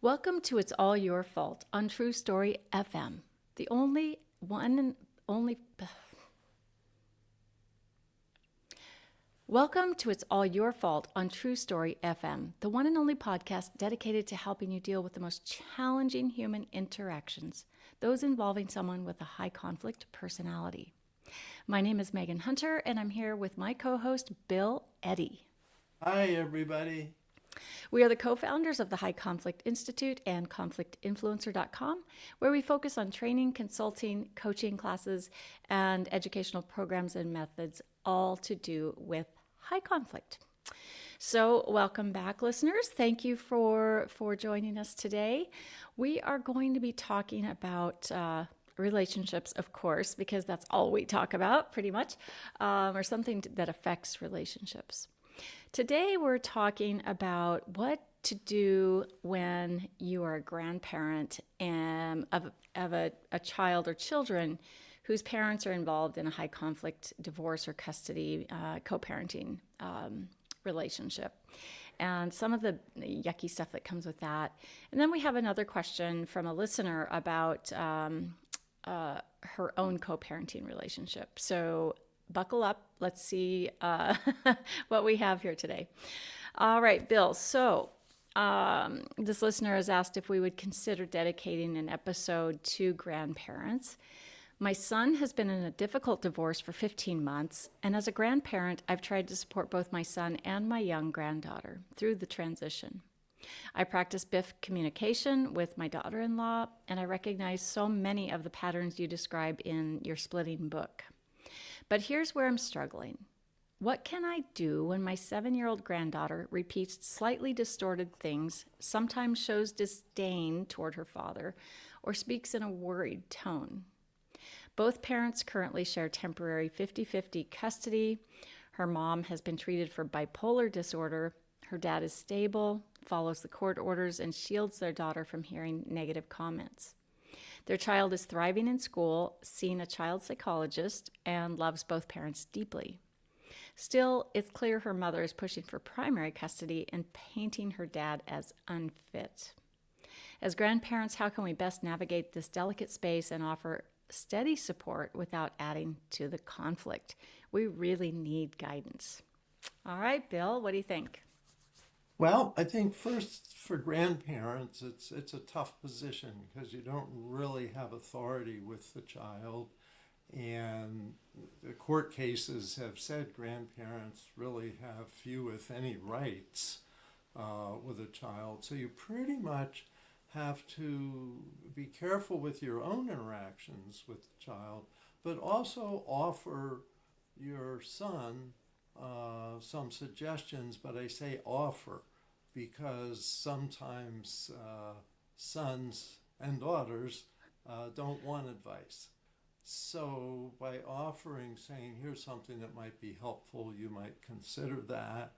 Welcome to It's All Your Fault on True Story FM, the only one and only. Welcome to It's All Your Fault on True Story FM, the one and only podcast dedicated to helping you deal with the most challenging human interactions, those involving someone with a high conflict personality. My name is Megan Hunter, and I'm here with my co-host, Bill Eddy. Hi, everybody. We are the co-founders of the High Conflict Institute and conflictinfluencer.com, where we focus on training, consulting, coaching classes, and educational programs and methods, all to do with high conflict. So welcome back, listeners. Thank you for joining us today. We are going to be talking about relationships, of course, because that's all we talk about pretty much, or something that affects relationships. Today we're talking about what to do when you are a grandparent of a child or children whose parents are involved in a high conflict divorce or custody co-parenting relationship, and some of the yucky stuff that comes with that. And then we have another question from a listener about her own co-parenting relationship. So buckle up. Let's see what we have here today. All right, Bill. So this listener has asked if we would consider dedicating an episode to grandparents. My son has been in a difficult divorce for 15 months, and as a grandparent, I've tried to support both my son and my young granddaughter through the transition. I practice BIFF communication with my daughter-in-law, and I recognize so many of the patterns you describe in your Splitting book. But here's where I'm struggling. What can I do when my 7-year-old granddaughter repeats slightly distorted things, sometimes shows disdain toward her father, or speaks in a worried tone? Both parents currently share temporary 50-50 custody. Her mom has been treated for bipolar disorder. Her dad is stable, follows the court orders, and shields their daughter from hearing negative comments. Their child is thriving in school, seeing a child psychologist, and loves both parents deeply. Still, it's clear her mother is pushing for primary custody and painting her dad as unfit. As grandparents, how can we best navigate this delicate space and offer steady support without adding to the conflict? We really need guidance. All right, Bill, what do you think? Well, I think first for grandparents, it's a tough position because you don't really have authority with the child, and the court cases have said grandparents really have few, if any, rights with a child. So you pretty much have to be careful with your own interactions with the child, but also offer your son some suggestions. But I say offer because sometimes sons and daughters don't want advice. So by offering, saying, here's something that might be helpful, you might consider that,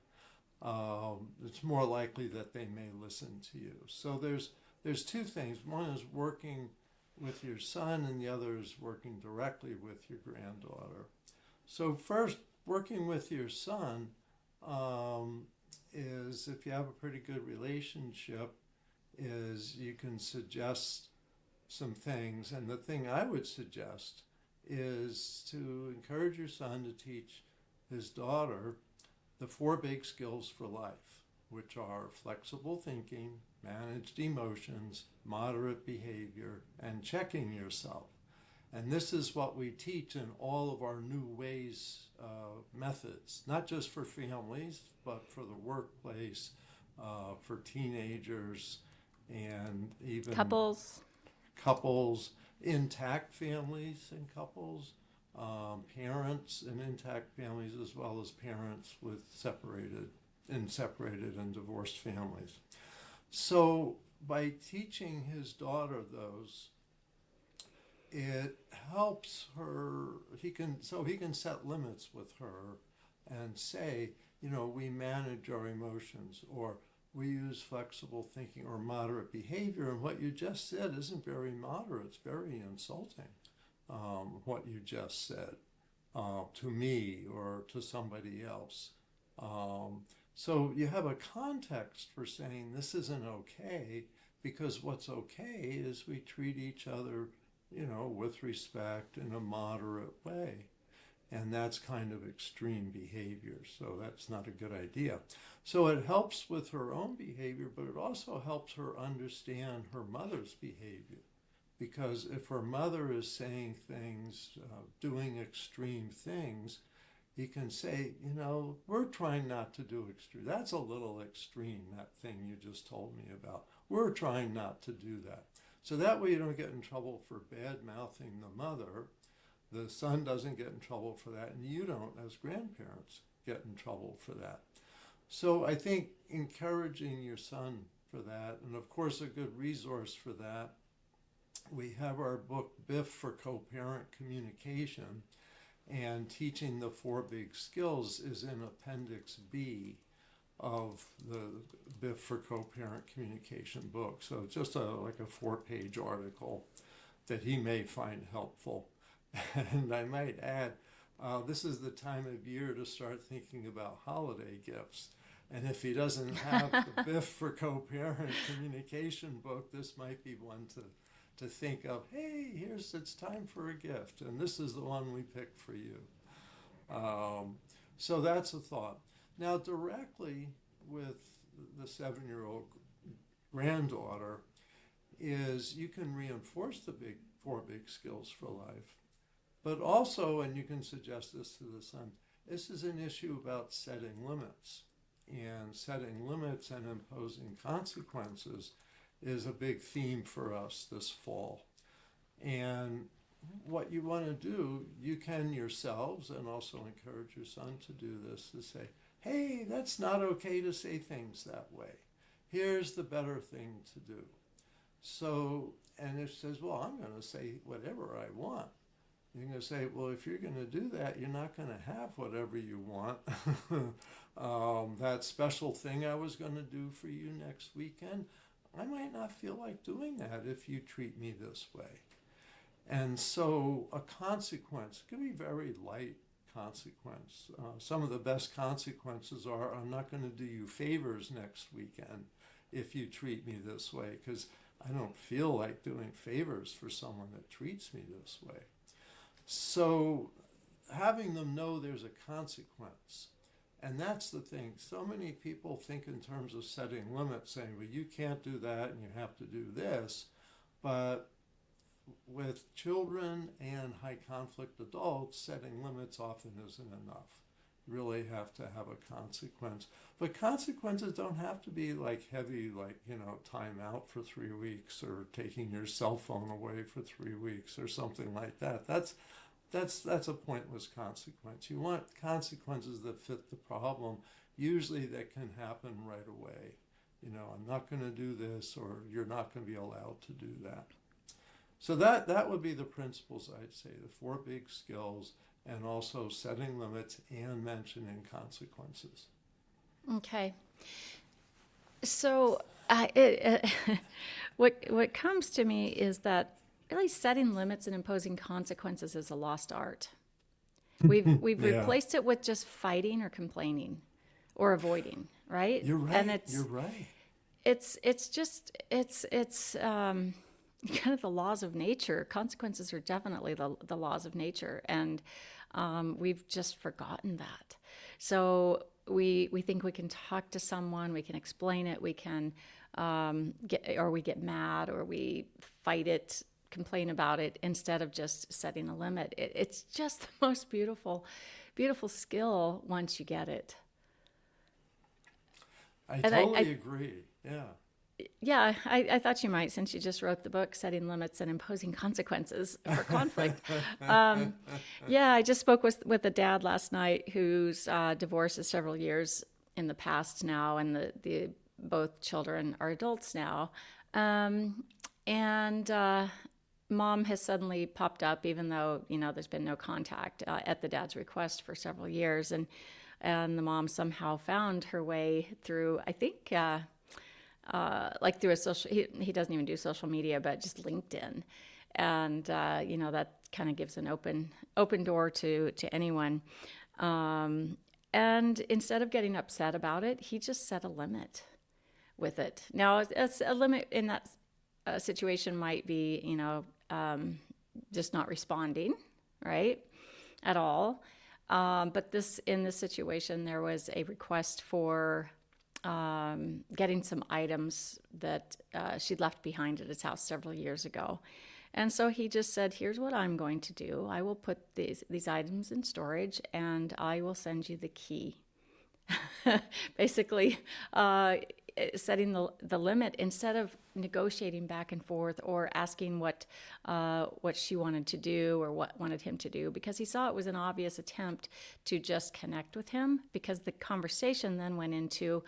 it's more likely that they may listen to you. So there's two things. One is working with your son, and the other is working directly with your granddaughter. So first, working with your son is, if you have a pretty good relationship, is you can suggest some things. And the thing I would suggest is to encourage your son to teach his daughter the 4 big skills for life, which are flexible thinking, managed emotions, moderate behavior, and checking yourself. And this is what we teach in all of our new ways methods, not just for families, but for the workplace, for teenagers, and even couples, intact families and couples, parents in intact families, as well as parents with separated and divorced families. So by teaching his daughter those, it helps her. He can set limits with her and say, we manage our emotions, or we use flexible thinking or moderate behavior. And what you just said isn't very moderate. It's very insulting, what you just said to me or to somebody else. So you have a context for saying this isn't okay. because what's okay is we treat each other, with respect in a moderate way. And that's kind of extreme behavior, so that's not a good idea. So it helps with her own behavior, but it also helps her understand her mother's behavior. Because if her mother is saying things, doing extreme things, you can say, we're trying not to do extreme. That's a little extreme, that thing you just told me about. We're trying not to do that. So that way you don't get in trouble for bad mouthing the mother. The son doesn't get in trouble for that, and you don't, as grandparents, get in trouble for that. So I think encouraging your son for that, and of course a good resource for that, we have our book BIFF for co-parent communication, and teaching the 4 big skills is in Appendix B of the BIFF for co-parent communication book. So just like a 4-page article that he may find helpful. And I might add, this is the time of year to start thinking about holiday gifts. And if he doesn't have the BIFF for co-parent communication book, this might be one to think of. Hey, it's time for a gift, and this is the one we picked for you. So that's a thought. Now, directly with the 7-year-old granddaughter is you can reinforce the 4 big skills for life. But also, and you can suggest this to the son, this is an issue about setting limits. And setting limits and imposing consequences is a big theme for us this fall. And what you want to do, you can yourselves, and also encourage your son to do this, to say, hey, that's not okay to say things that way. Here's the better thing to do. So, and it says, well, I'm going to say whatever I want. You're going to say, well, if you're going to do that, you're not going to have whatever you want. That special thing I was going to do for you next weekend, I might not feel like doing that if you treat me this way. And so a consequence can be very light consequence. Some of the best consequences are, I'm not going to do you favors next weekend if you treat me this way, because I don't feel like doing favors for someone that treats me this way. So having them know there's a consequence. And that's the thing. So many people think in terms of setting limits, saying, well, you can't do that and you have to do this. But with children and high conflict adults, setting limits often isn't enough. You really have to have a consequence. But consequences don't have to be like heavy, like, time out for 3 weeks, or taking your cell phone away for 3 weeks, or something like that. That's a pointless consequence. You want consequences that fit the problem, usually that can happen right away. I'm not going to do this, or you're not going to be allowed to do that. So that would be the principles, I'd say, the 4 big skills, and also setting limits and mentioning consequences. Okay. So what comes to me is that really setting limits and imposing consequences is a lost art. We've Yeah. replaced it with just fighting or complaining or avoiding, right? You're right. And You're right. it's kind of the laws of nature. Consequences are definitely the laws of nature, and we've just forgotten that. So we think we can talk to someone, we can explain it, we can we get mad, or we fight it, complain about it, instead of just setting a limit. It's just the most beautiful skill once you get it. I And totally agree. Yeah. Yeah, I thought you might, since you just wrote the book, Setting Limits and Imposing Consequences for Conflict. Yeah, I just spoke with a dad last night whose divorce is several years in the past now, and the both children are adults now. And mom has suddenly popped up, even though, there's been no contact, at the dad's request for several years. And the mom somehow found her way through, I think, like through a social, he doesn't even do social media, but just LinkedIn. And, that kind of gives an open door to anyone. And instead of getting upset about it, he just set a limit. with it. Now, it's a limit in that situation might be, just not responding, right, at all. But in this situation, there was a request for getting some items that she'd left behind at his house several years ago. And so he just said, here's what I'm going to do. I will put these items in storage and I will send you the key. Basically, setting the limit instead of negotiating back and forth or asking what she wanted to do or what wanted him to do, because he saw it was an obvious attempt to just connect with him, because the conversation then went into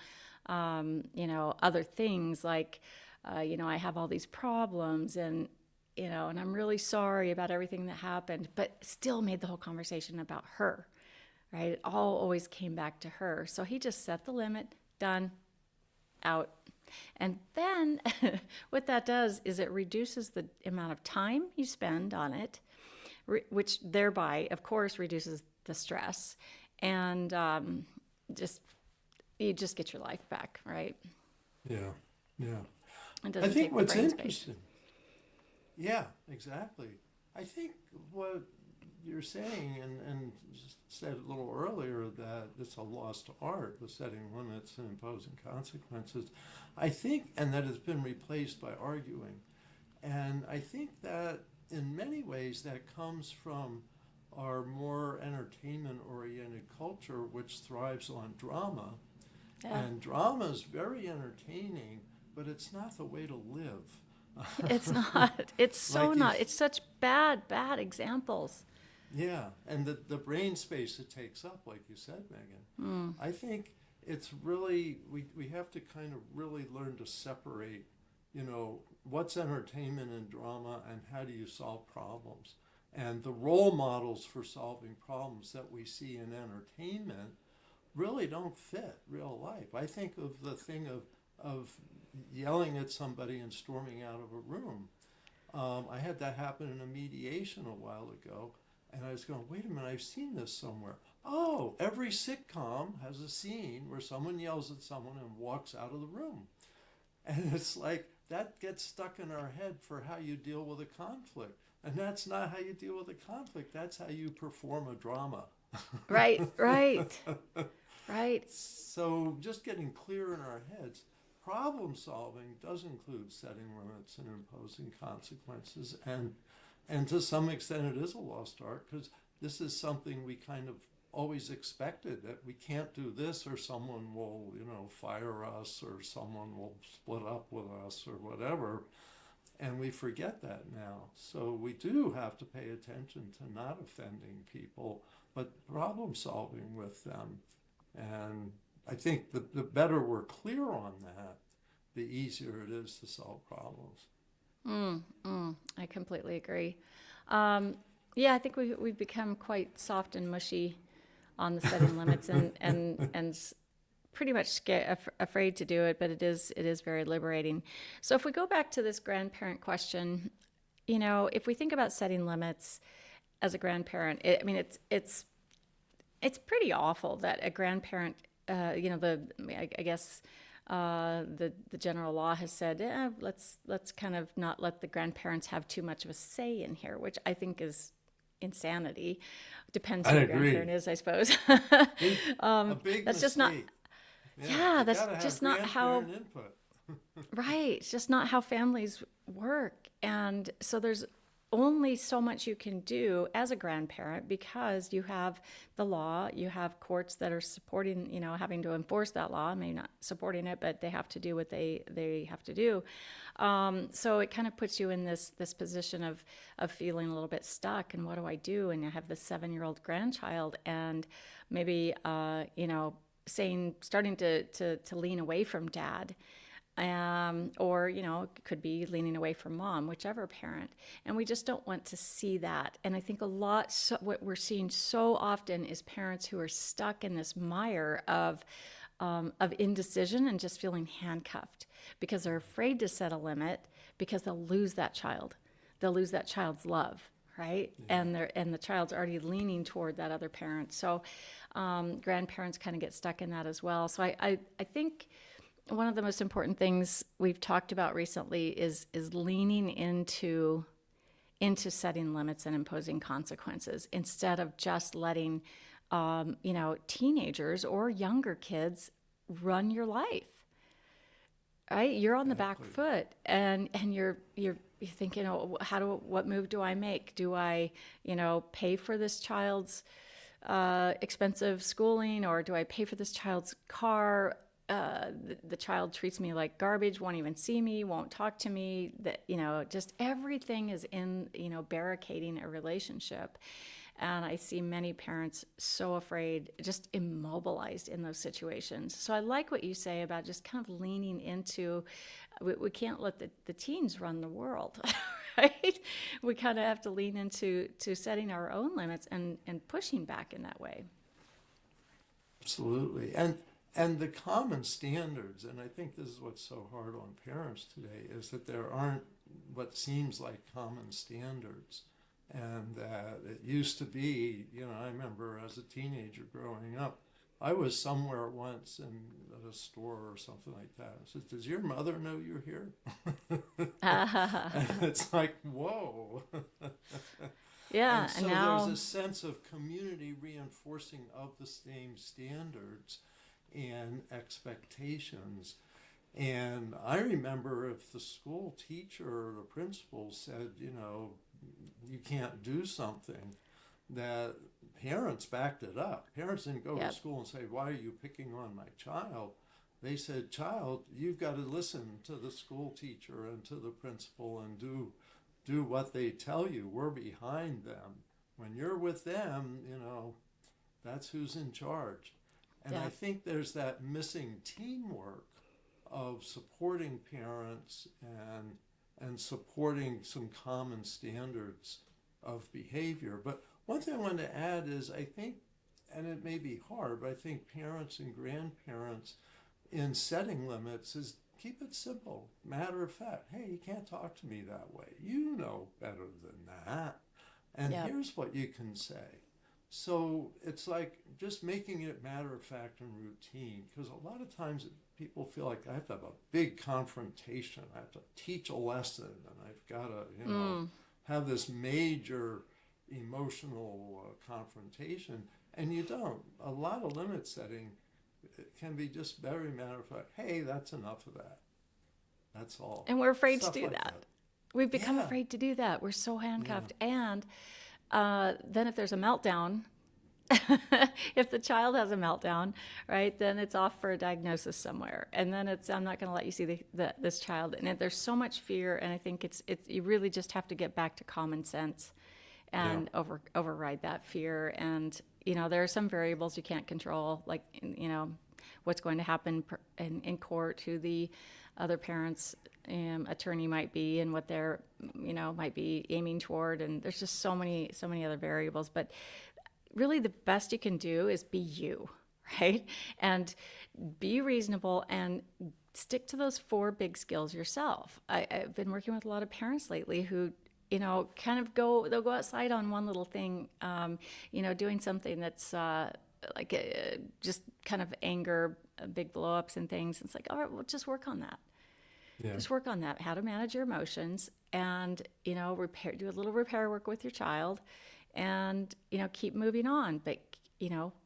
other things like I have all these problems and and I'm really sorry about everything that happened, but still made the whole conversation about her. Right? It all always came back to her. So he just set the limit, done, out. And then what that does is it reduces the amount of time you spend on it, which thereby, of course, reduces the stress. And you just get your life back, right? Yeah, yeah. It I doesn't think take the what's brain space. interesting. Yeah, exactly. I think what you're saying, and just said a little earlier, that it's a lost art, the setting limits and imposing consequences. I think, and that has been replaced by arguing. And I think that in many ways that comes from our more entertainment oriented culture, which thrives on drama. Yeah. And drama is very entertaining, but it's not the way to live. It's not. It's so Like you, not. It's such bad examples. yeah, and the brain space it takes up, like you said, Megan. I think it's really, we have to kind of really learn to separate, what's entertainment and drama and how do you solve problems. And the role models for solving problems that we see in entertainment really don't fit real life. I think of the thing of yelling at somebody and storming out of a room. I had that happen in a mediation a while ago, and I was going, wait a minute, I've seen this somewhere. Oh, every sitcom has a scene where someone yells at someone and walks out of the room. And it's like, that gets stuck in our head for how you deal with a conflict. And that's not how you deal with a conflict. That's how you perform a drama. Right, right, right. So just getting clear in our heads, problem solving does include setting limits and imposing consequences. And to some extent, it is a lost art, because this is something we kind of always expected, that we can't do this or someone will, fire us or someone will split up with us or whatever. And we forget that now. So we do have to pay attention to not offending people, but problem solving with them. And I think the better we're clear on that, the easier it is to solve problems. I completely agree. Yeah, I think we've become quite soft and mushy on the setting limits and pretty much afraid to do it, but it is very liberating. So if we go back to this grandparent question, if we think about setting limits as a grandparent, it's pretty awful that a grandparent, I guess the general law has said, let's kind of not let the grandparents have too much of a say in here, which I think is insanity. Depends I who the agree. grandparent is, I suppose. A big That's mistake. just not. Yeah, you That's gotta have just not how. grandparent input. Right. It's just not how families work. And so there's only so much you can do as a grandparent, because you have the law, you have courts that are supporting, having to enforce that law, maybe not supporting it, but they have to do what they have to do. So it kind of puts you in this position of feeling a little bit stuck. And what do I do? And I have this 7-year-old grandchild, and maybe, starting to lean away from dad. Or it could be leaning away from mom, whichever parent, and we just don't want to see that. And I think what we're seeing so often is parents who are stuck in this mire of indecision and just feeling handcuffed because they're afraid to set a limit, because they'll lose that child's love, right? Yeah. And the child's already leaning toward that other parent. So grandparents kind of get stuck in that as well. So I think one of the most important things we've talked about recently is leaning into setting limits and imposing consequences instead of just letting teenagers or younger kids run your life. Right, you're on the back Exactly. foot, and you're thinking, oh, what move do I make? Do I, pay for this child's expensive schooling, or do I pay for this child's car? The child treats me like garbage, won't even see me, won't talk to me. That just everything is in barricading a relationship. And I see many parents so afraid, just immobilized in those situations. So I like what you say about just kind of leaning into, we can't let the teens run the world, right? We kind of have to lean into setting our own limits and pushing back in that way. Absolutely. And the common standards, and I think this is what's so hard on parents today, is that there aren't what seems like common standards. And that it used to be, I remember as a teenager growing up, I was somewhere once at a store or something like that. I said, "Does your mother know you're here?" And it's like, whoa. And Yeah, and so there's now, a sense of community reinforcing of the same standards and expectations. And I remember if the school teacher or the principal said, you can't do something, that parents backed it up. Parents didn't go to yep, school and say, "Why are you picking on my child?" They said, "Child, you've got to listen to the school teacher and to the principal and do what they tell you. We're behind them. When you're with them, that's who's in charge." And I yep. think there's that missing teamwork of supporting parents and supporting some common standards of behavior. But one thing I want to add is I think, and it may be hard, but I think parents and grandparents in setting limits is keep it simple, matter of fact. Hey, you can't talk to me that way. You know better than that. And Yep. here's what you can say. So it's like just making it matter of fact and routine, because a lot of times people feel like I have to have a big confrontation. I have to teach a lesson, and I've got to, Mm. have this major emotional confrontation. And you don't. A lot of limit setting can be just very matter of fact. Hey, that's enough of that. That's all. And we're afraid to Stuff do like that. that. We've become Yeah. afraid to do that. We're so Yeah. handcuffed. And then if there's a meltdown, if the child has a meltdown, right, then it's off for a diagnosis somewhere, and then I'm not going to let you see this child. And there's so much fear, and I think it's you really just have to get back to common sense Yeah. and override that fear. And there are some variables you can't control, like what's going to happen in court, who the other parent's attorney might be, and what they're might be aiming toward. And there's just so many other variables, but really the best you can do is be you, right? And be reasonable and stick to those 4 big skills yourself. I've been working with a lot of parents lately who, kind of they'll go outside on one little thing, doing something that's just kind of anger, big blow ups and things. It's like, all right, well, just work on that. Yeah. Just work on that, how to manage your emotions, and do a little repair work with your child, and keep moving on. But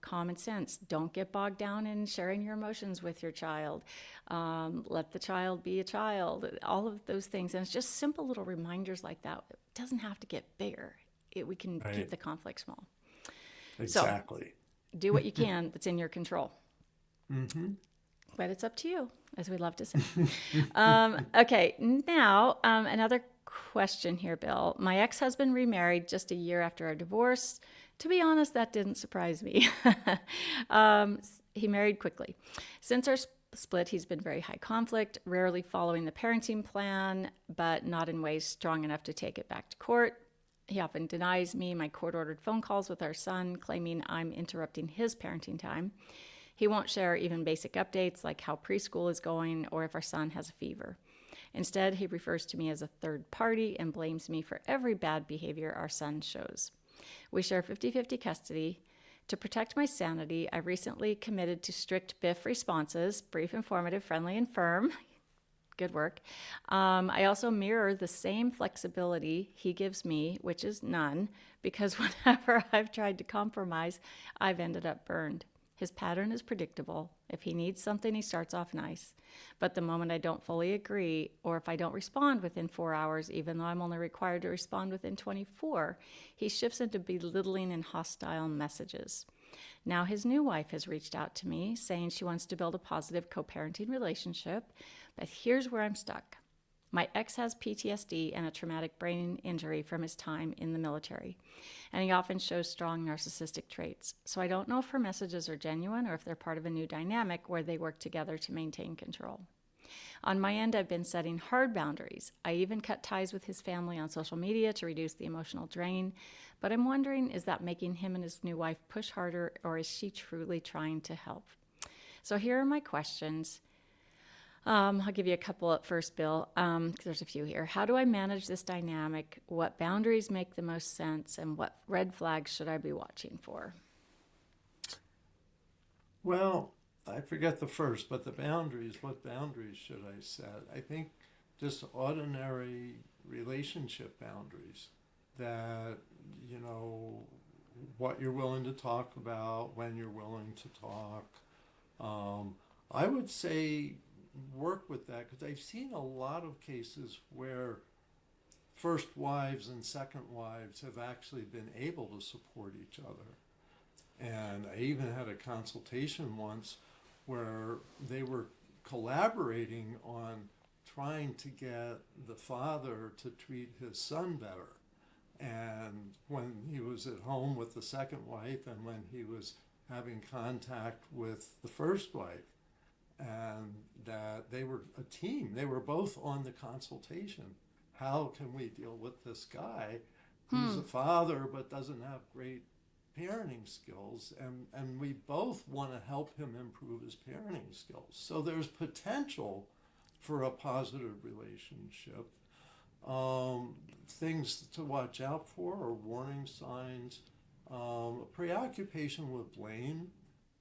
common sense, don't get bogged down in sharing your emotions with your child. Let the child be a child, all of those things. And it's just simple little reminders like that. It doesn't have to get bigger. We can keep Right. the conflict small. So Exactly. do what you can that's in your control, Mm-hmm. but it's up to you, as we love to say. Okay, now another question here, Bill. My ex-husband remarried just a year after our divorce. To be honest, that didn't surprise me. He married quickly. Since our split, he's been very high conflict, rarely following the parenting plan, but not in ways strong enough to take it back to court. He often denies me my court-ordered phone calls with our son, claiming I'm interrupting his parenting time. He won't share even basic updates like how preschool is going or if our son has a fever. Instead, he refers to me as a third party and blames me for every bad behavior our son shows. We share 50-50 custody. To protect my sanity, I recently committed to strict BIFF responses, brief, informative, friendly, and firm. Good work. I also mirror the same flexibility he gives me, which is none, because whenever I've tried to compromise, I've ended up burned. His pattern is predictable. If he needs something, he starts off nice. But the moment I don't fully agree, or if I don't respond within 4 hours, even though I'm only required to respond within 24, he shifts into belittling and hostile messages. Now his new wife has reached out to me saying she wants to build a positive co-parenting relationship, but here's where I'm stuck. My ex has PTSD and a traumatic brain injury from his time in the military, and he often shows strong narcissistic traits. So I don't know if her messages are genuine or if they're part of a new dynamic where they work together to maintain control. On my end, I've been setting hard boundaries. I even cut ties with his family on social media to reduce the emotional drain. But I'm wondering, is that making him and his new wife push harder, or is she truly trying to help? So here are my questions. I'll give you a couple at first, Bill, 'cause there's a few here. How do I manage this dynamic? What boundaries make the most sense? And what red flags should I be watching for? Well, I forget the first, but the boundaries, what boundaries should I set? I think just ordinary relationship boundaries that, you know, what you're willing to talk about, when you're willing to talk. I would say work with that because I've seen a lot of cases where first wives and second wives have actually been able to support each other. And I even had a consultation once where they were collaborating on trying to get the father to treat his son better. And when he was at home with the second wife and when he was having contact with the first wife, and that they were a team. They were both on the consultation. How can we deal with this guy who's a father but doesn't have great parenting skills? And we both want to help him improve his parenting skills. So there's potential for a positive relationship. Things to watch out for are warning signs. Preoccupation with blame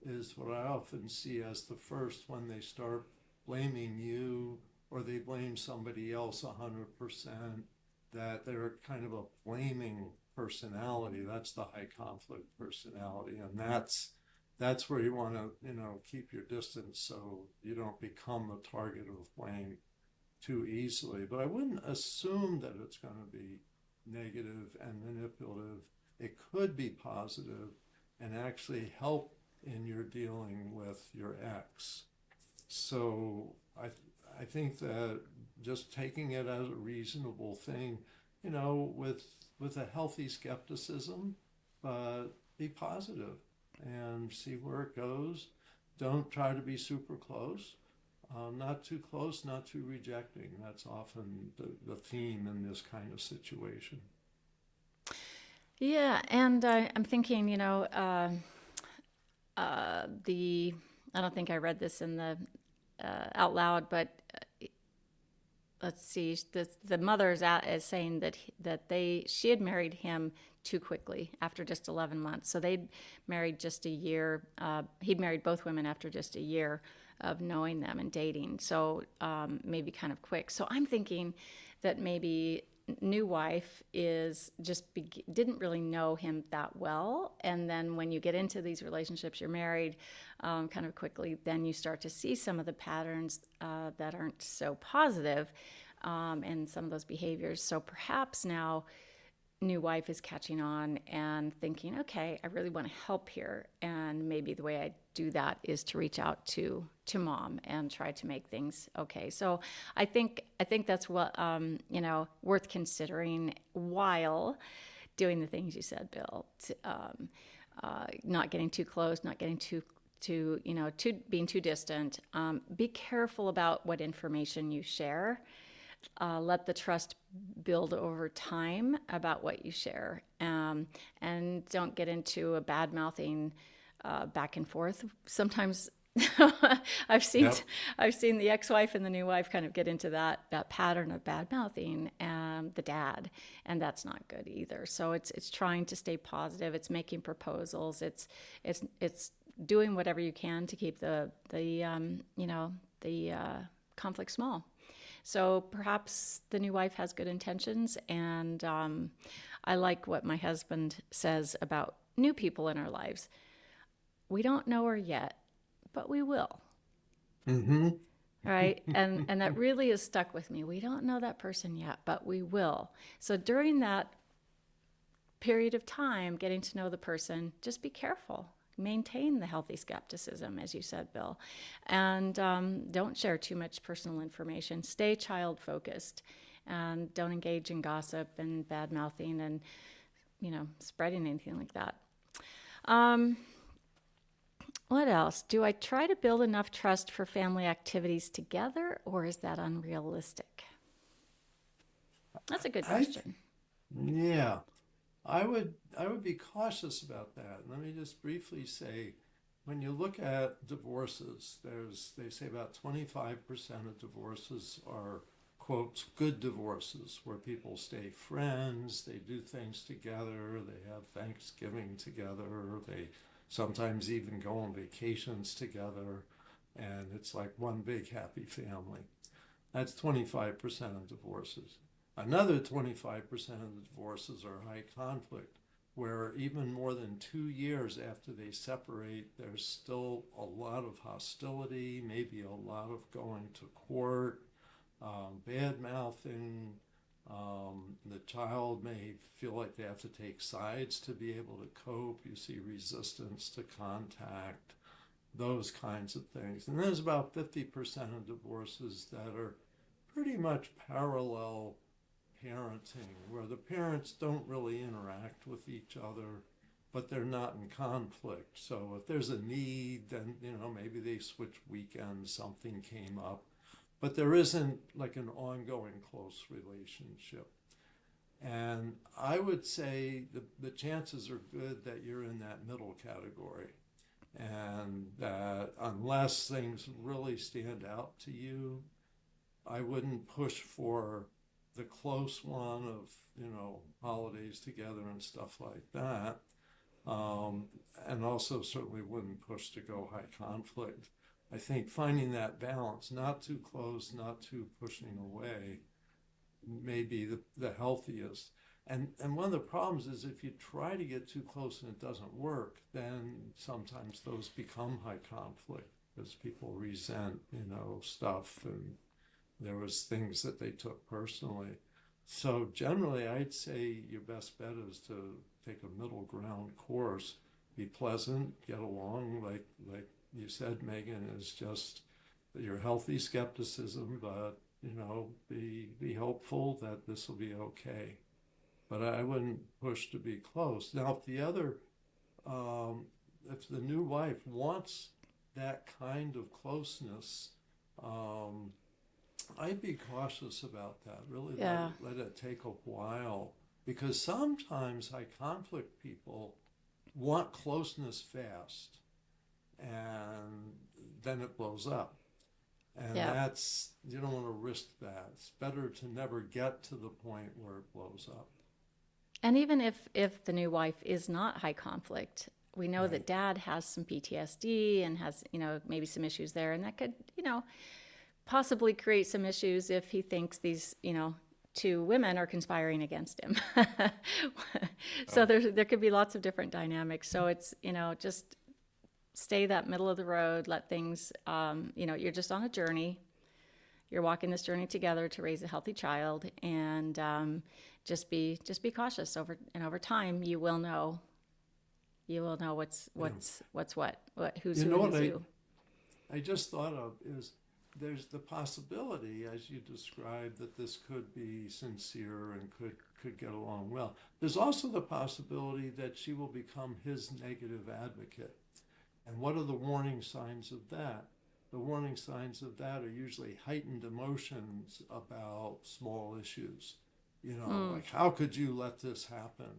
is what I often see as the first when they start blaming you or they blame somebody else 100%, that they're kind of a blaming personality. That's the high conflict personality. And that's where you want to, keep your distance so you don't become the target of blame too easily. But I wouldn't assume that it's going to be negative and manipulative. It could be positive and actually help in your dealing with your ex. So I think that just taking it as a reasonable thing, with a healthy skepticism, but be positive and see where it goes. Don't try to be super close. Not too close, not too rejecting. That's often the theme in this kind of situation. Yeah, and I'm thinking, I don't think I read this in the out loud, but let's see, the mother is saying that she had married him too quickly after just 11 months. So they'd married just a year. He'd married both women after just a year of knowing them and dating. So maybe kind of quick. So I'm thinking that maybe new wife didn't really know him that well, and then when you get into these relationships, you're married kind of quickly, then you start to see some of the patterns that aren't so positive, and some of those behaviors. So perhaps now new wife is catching on and thinking, okay, I really want to help here, and maybe the way I do that is to reach out to mom and try to make things okay. So I think that's what worth considering while doing the things you said, Bill. Not getting too close, not getting too being too distant. Be careful about what information you share. Let the trust build over time about what you share, and don't get into a bad mouthing back and forth. Sometimes I've seen Yep. I've seen the ex-wife and the new wife kind of get into that pattern of bad mouthing the dad, and that's not good either. So it's trying to stay positive. It's making proposals. It's doing whatever you can to keep the conflict small. So perhaps the new wife has good intentions, and I like what my husband says about new people in our lives. We don't know her yet, but we will. Mm-hmm. Right. And that really is stuck with me. We don't know that person yet, but we will. So during that period of time, getting to know the person, just be careful. Maintain the healthy skepticism, as you said, Bill. And don't share too much personal information. Stay child focused and don't engage in gossip and bad mouthing and, spreading anything like that. Um, What else? Do I try to build enough trust for family activities together, or is that unrealistic? That's a good I question. Yeah, I would be cautious about that. Let me just briefly say, when you look at divorces, they say about 25% of divorces are quotes good divorces where people stay friends, they do things together, they have Thanksgiving together, they sometimes even go on vacations together, and it's like one big happy family. That's 25% of divorces. Another 25% of the divorces are high conflict, where even more than 2 years after they separate, there's still a lot of hostility, maybe a lot of going to court, bad mouthing. The child may feel like they have to take sides to be able to cope. You see resistance to contact, those kinds of things. And there's about 50% of divorces that are pretty much parallel parenting, where the parents don't really interact with each other, but they're not in conflict. So if there's a need, then maybe they switch weekends, something came up, but there isn't like an ongoing close relationship. And I would say the chances are good that you're in that middle category, and that unless things really stand out to you, I wouldn't push for the close one of, holidays together and stuff like that. Um, and also certainly wouldn't push to go high conflict. I think finding that balance, not too close, not too pushing away, may be the healthiest. And one of the problems is if you try to get too close and it doesn't work, then sometimes those become high conflict because people resent, stuff, and there was things that they took personally. So generally, I'd say your best bet is to take a middle ground course, be pleasant, get along, like you said, Megan, is just your healthy skepticism, but be hopeful that this will be okay. But I wouldn't push to be close. Now, um, if the new wife wants that kind of closeness, um, I'd be cautious about that. Really Yeah. let it take a while, because sometimes high conflict people want closeness fast, and then it blows up. And Yeah. that's, you don't want to risk that. It's better to never get to the point where it blows up. And even if the new wife is not high conflict, we know that Right. dad has some PTSD and has, maybe some issues there. And that could, possibly create some issues if he thinks these, two women are conspiring against him. So Oh, there could be lots of different dynamics. So it's, just stay that middle of the road, let things, you're just on a journey. You're walking this journey together to raise a healthy child, and just be cautious over time. You will know yeah. what who's You who know and what who's who. I just thought of is there's the possibility, as you described, that this could be sincere and could get along well. There's also the possibility that she will become his negative advocate. And what are the warning signs of that? The warning signs of that are usually heightened emotions about small issues. Mm, Like, how could you let this happen?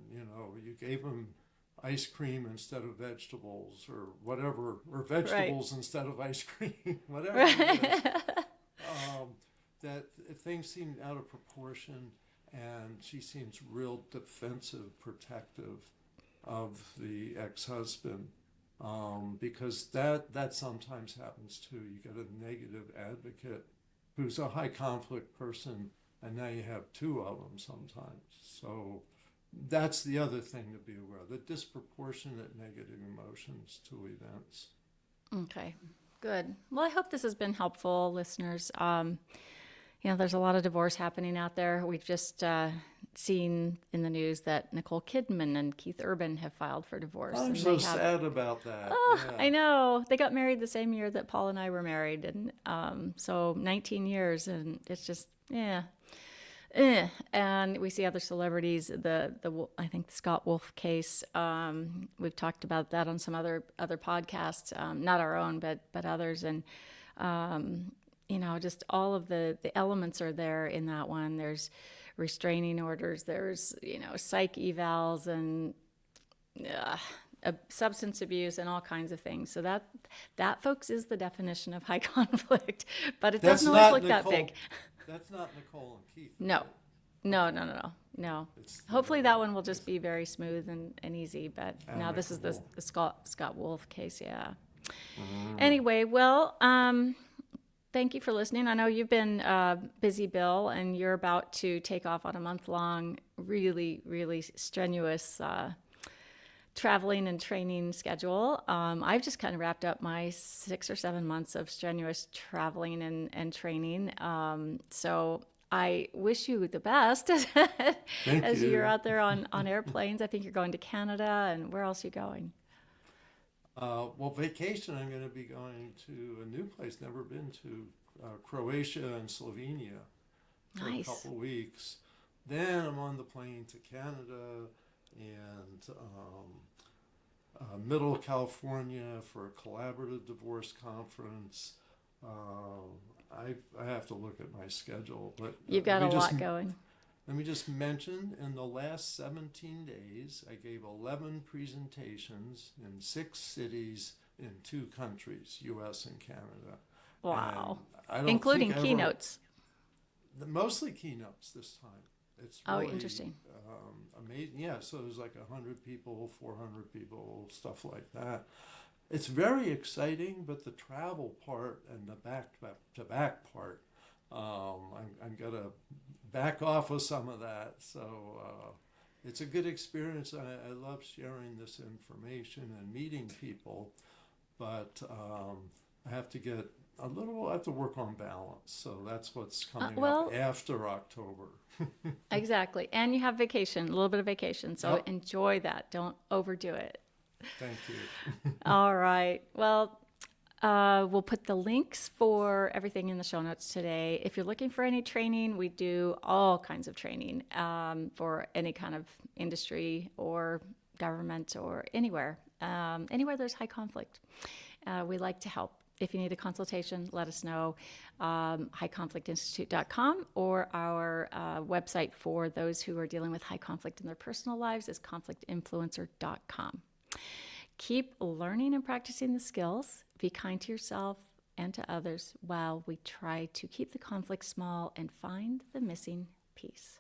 You gave him ice cream instead of vegetables or whatever, or Right. vegetables instead of ice cream, whatever it is, Right. that things seem out of proportion, and she seems real defensive, protective of the ex-husband, because that sometimes happens too. You get a negative advocate who's a high conflict person, and now you have two of them sometimes. So that's the other thing to be aware of, the disproportionate negative emotions to events. Okay, good. Well, I hope this has been helpful, listeners. There's a lot of divorce happening out there. We've just seen in the news that Nicole Kidman and Keith Urban have filed for divorce, I'm and so they have. sad about that. Oh, Yeah. I know. They got married the same year that Paul and I were married, and so 19 years, and it's just yeah. And we see other celebrities. I think the Scott Wolf case. We've talked about that on some other podcasts, not our own, but others, and just all of the elements are there in that one. There's restraining orders. There's psych evals and substance abuse and all kinds of things. So that, folks, is the definition of high conflict. But it That's doesn't always not look that big. Nicole. That's not Nicole and Keith, is No, it? no, Okay. no, no, no, no. It's the Hopefully other that one. one will just be very smooth and easy. But now this is the, Amicable. the Scott Wolf case. Yeah. Mm. Anyway, well, thank you for listening. I know you've been busy, Bill, and you're about to take off on a month-long, really, really strenuous traveling and training schedule. I've just kind of wrapped up my 6 or 7 months of strenuous traveling and training. So I wish you the best Thank as you're you. out there on airplanes. I think you're going to Canada, and where else are you going? Well, vacation, I'm going to be going to a new place, never been to, Croatia and Slovenia for a Nice. couple weeks. Then I'm on the plane to Canada and Middle California for a collaborative divorce conference. I have to look at my schedule, but You've got a lot going. let me just mention, in the last 17 days, I gave 11 presentations in 6 cities in 2 countries, US and Canada. And Wow. I don't Including think ever, keynotes. mostly keynotes this time. It's Oh, really interesting. amazing. Yeah, so there's like 100 people, 400 people, stuff like that. It's very exciting, but the travel part and the back-to-back part, I'm gonna back off of some of that. So it's a good experience. I love sharing this information and meeting people, but I have to get I have to work on balance. So that's what's coming up Well, after October. exactly. And you have vacation, a little bit of vacation. So Yep. enjoy that. Don't overdo it. Thank you. All right. Well, we'll put the links for everything in the show notes today. If you're looking for any training, we do all kinds of training for any kind of industry or government or anywhere. Anywhere there's high conflict. We like to help. If you need a consultation, let us know. highconflictinstitute.com, or our website for those who are dealing with high conflict in their personal lives is conflictinfluencer.com. Keep learning and practicing the skills. Be kind to yourself and to others while we try to keep the conflict small and find the missing piece.